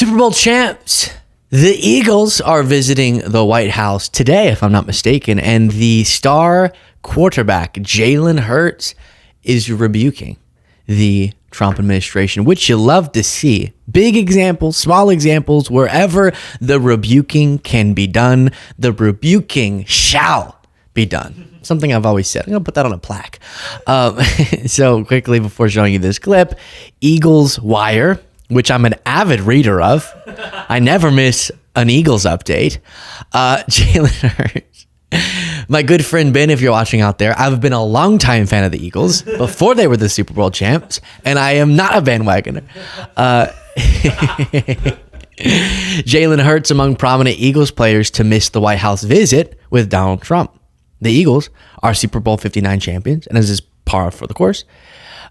Super Bowl champs. The Eagles are visiting the White House today, if I'm not mistaken, and the star quarterback, Jalen Hurts, is rebuking the Trump administration, which you love to see. Big examples, small examples, wherever the rebuking can be done, the rebuking shall be done. Something I've always said. I'm going to put that on a plaque. So quickly, before showing you this clip, Eagles Wire, which I'm an avid reader of. I never miss an Eagles update. Jalen Hurts. My good friend Ben, if you're watching out there, I've been a longtime fan of the Eagles before they were the Super Bowl champs, and I am not a bandwagoner. Jalen Hurts among prominent Eagles players to miss the White House visit with Donald Trump. The Eagles are Super Bowl 59 champions, and as is par for the course,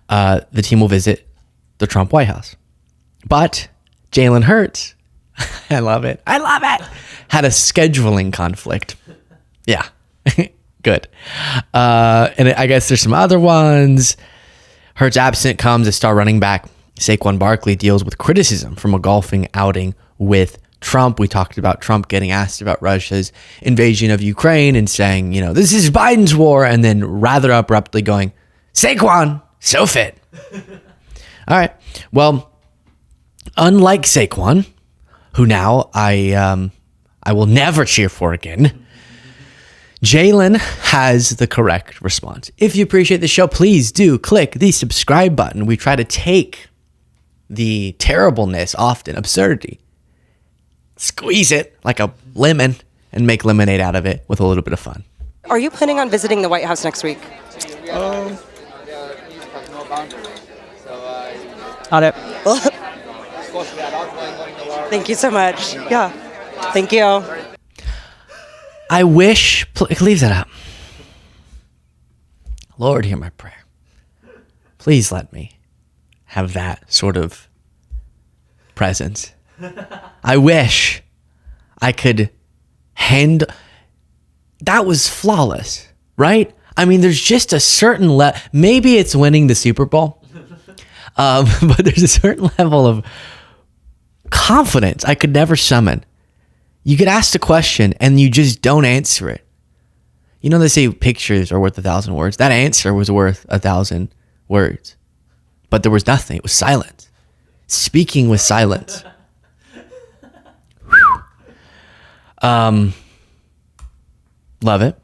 the team will visit the Trump White House. But Jalen Hurts, I love it, had a scheduling conflict. Yeah, good. And I guess there's some other ones. Hurts absent comes as star running back Saquon Barkley deals with criticism from a golfing outing with Trump. We talked about Trump getting asked about Russia's invasion of Ukraine and saying, this is Biden's war, and then rather abruptly going, Saquon, so fit. All right. Well, unlike Saquon, who now I will never cheer for again, Jalen has the correct response. If you appreciate the show, please do click the subscribe button. We try to take the terribleness, often absurdity, squeeze it like a lemon, and make lemonade out of it with a little bit of fun. Are you planning on visiting the White House next week? Got it. Thank you so much. Yeah. Thank you. I wish, leave that up. Lord, hear my prayer. Please let me have that sort of presence. I wish I could that was flawless, right? I mean, there's just a certain maybe it's winning the Super Bowl, but there's a certain level of confidence I could never summon. You get asked a question and you just don't answer it. They say pictures are worth 1,000 words. That answer was worth 1,000 words, but there was nothing. It was silence. Speaking with silence. Love it.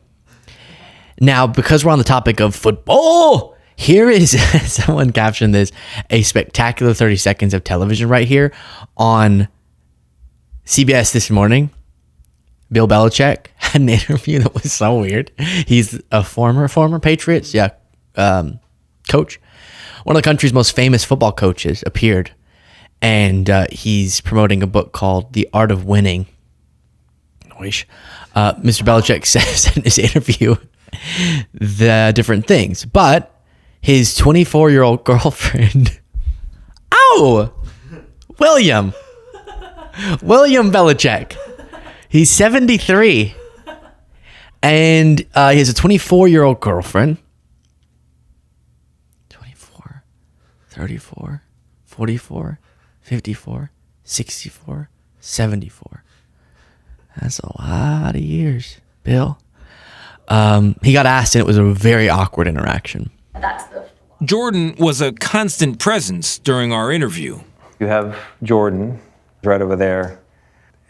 Now, because we're on the topic of football, here is, someone captioned this, a spectacular 30 seconds of television right here on CBS this morning. Bill Belichick had an interview that was so weird. He's a former Patriots, coach. One of the country's most famous football coaches appeared, and he's promoting a book called The Art of Winning. Mr. Belichick says in his interview the different things, but his 24-year-old girlfriend, William Belichick, he's 73, and he has a 24-year-old girlfriend. 24, 34, 44, 54, 64, 74. That's a lot of years, Bill. He got asked, and it was a very awkward interaction. Jordan was a constant presence during our interview. You have Jordan right over there.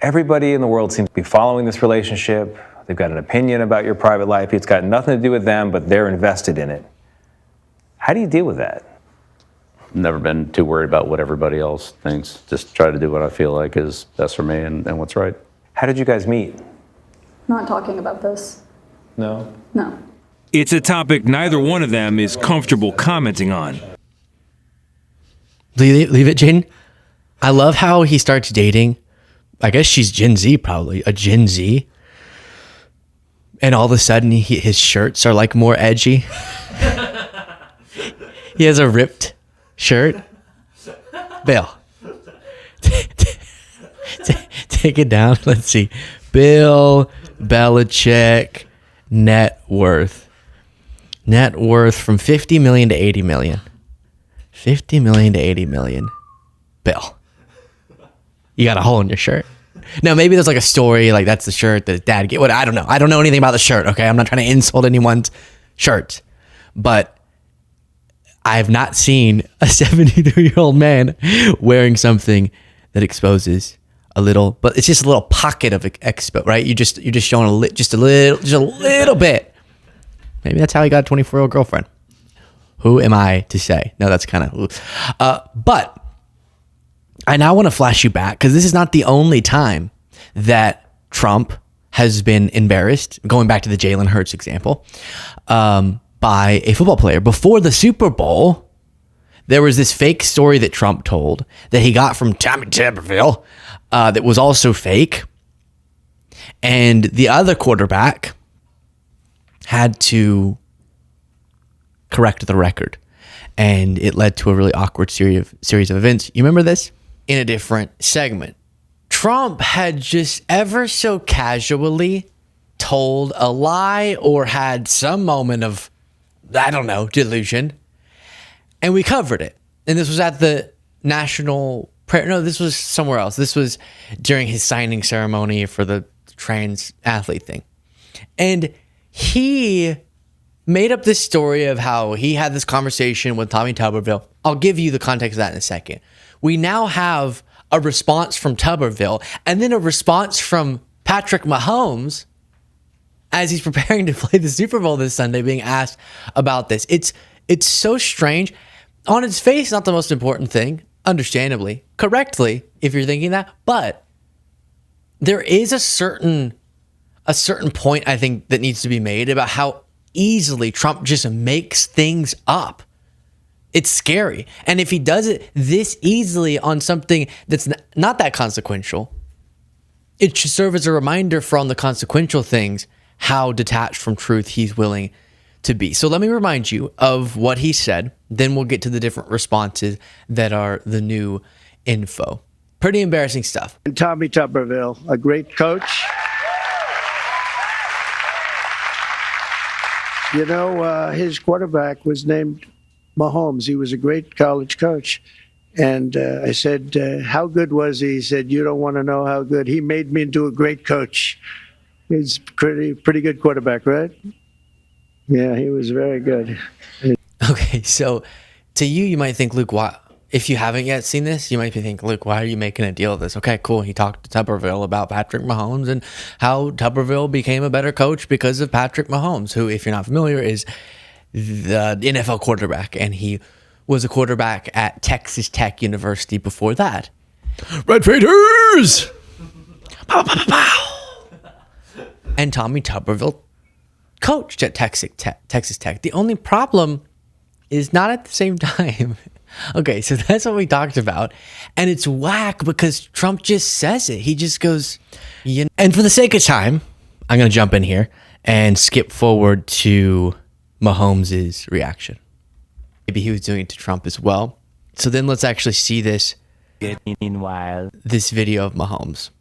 Everybody in the world seems to be following this relationship. They've got an opinion about your private life. It's got nothing to do with them, but they're invested in it. How do you deal with that? Never been too worried about what everybody else thinks. Just try to do what I feel like is best for me and what's right. How did you guys meet? Not talking about this. No? No. It's a topic neither one of them is comfortable commenting on. Leave it, Jaden. I love how he starts dating. I guess she's Gen Z, probably a Gen Z. And all of a sudden, his shirts are like more edgy. He has a ripped shirt. Bill, take it down. Let's see. Bill Belichick net worth. Net worth from 50 million to 80 million. 50 million to 80 million. Bill. You got a hole in your shirt. Now, maybe there's like a story, like that's the shirt that his dad get. What, I don't know. I don't know anything about the shirt, okay? I'm not trying to insult anyone's shirt. But I've not seen a 73-year-old man wearing something that exposes a little, but it's just a little pocket of expo, right? You're just showing just a little bit. Maybe that's how he got a 24-year-old girlfriend. Who am I to say? No, that's kind of, but I now want to flash you back because this is not the only time that Trump has been embarrassed, going back to the Jalen Hurts example, by a football player. Before the Super Bowl, there was this fake story that Trump told that he got from Tommy Tuberville that was also fake. And the other quarterback had to correct the record. And it led to a really awkward series of events. You remember this? In a different segment, Trump had just ever so casually told a lie or had some moment of, I don't know, delusion. And we covered it. And this was at the national prayer. No, this was somewhere else. This was during his signing ceremony for the trans athlete thing. And he made up this story of how he had this conversation with Tommy Tuberville. I'll give you the context of that in a second. We now have a response from Tuberville and then a response from Patrick Mahomes as he's preparing to play the Super Bowl this Sunday, being asked about this. It's so strange. On its face, not the most important thing, understandably, correctly, if you're thinking that, but there is a certain point, I think, that needs to be made about how easily Trump just makes things up. It's scary. And if he does it this easily on something that's not that consequential, it should serve as a reminder for on the consequential things how detached from truth he's willing to be. So let me remind you of what he said. Then we'll get to the different responses that are the new info. Pretty embarrassing stuff. And Tommy Tuberville, a great coach. You know, his quarterback was named Mahomes. He was a great college coach. And I said, how good was he? He said, you don't want to know how good. He made me into a great coach. He's pretty good quarterback, right? Yeah, he was very good. Okay, so to you, you might think, Luke, why, if you haven't yet seen this, you might be thinking, Luke, why are you making a deal of this? Okay, cool. He talked to Tuberville about Patrick Mahomes and how Tuberville became a better coach because of Patrick Mahomes, who, if you're not familiar, is the NFL quarterback, and he was a quarterback at Texas Tech University before that. Red Raiders! Pow, pow, pow, pow. And Tommy Tuberville coached at Texas Tech. The only problem is not at the same time. Okay, so that's what we talked about. And it's whack because Trump just says it. He just goes, you know. And for the sake of time, I'm going to jump in here and skip forward to Mahomes' reaction. Maybe he was doing it to Trump as well. So then let's actually see this. Meanwhile, this video of Mahomes.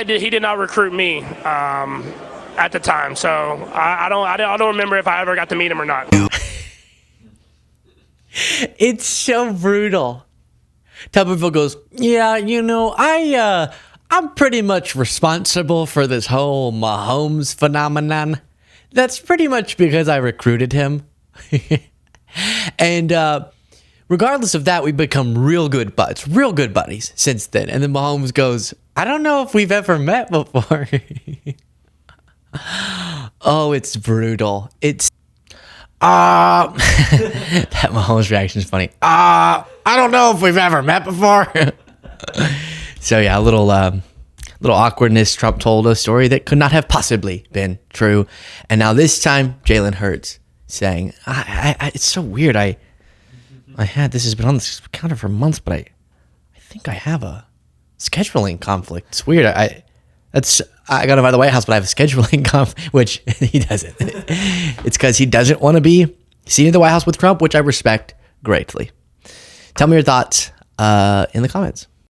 He did not recruit me at the time, so I don't remember if I ever got to meet him or not. It's so brutal. Tuberville goes, yeah, you know, I'm pretty much responsible for this whole Mahomes phenomenon. That's pretty much because I recruited him. And regardless of that, we've become real good buddies since then. And then Mahomes goes, I don't know if we've ever met before. Oh, it's brutal. It's that Mahomes reaction is funny. I don't know if we've ever met before. So yeah, a little awkwardness. Trump told a story that could not have possibly been true, and now this time Jalen Hurts saying, it's so weird. I had this has been on this counter for months, but I think I have a scheduling conflict. It's weird. I got to buy the White House, but I have a scheduling conflict, which he doesn't. It's because he doesn't want to be seen in the White House with Trump, which I respect greatly. Tell me your thoughts in the comments.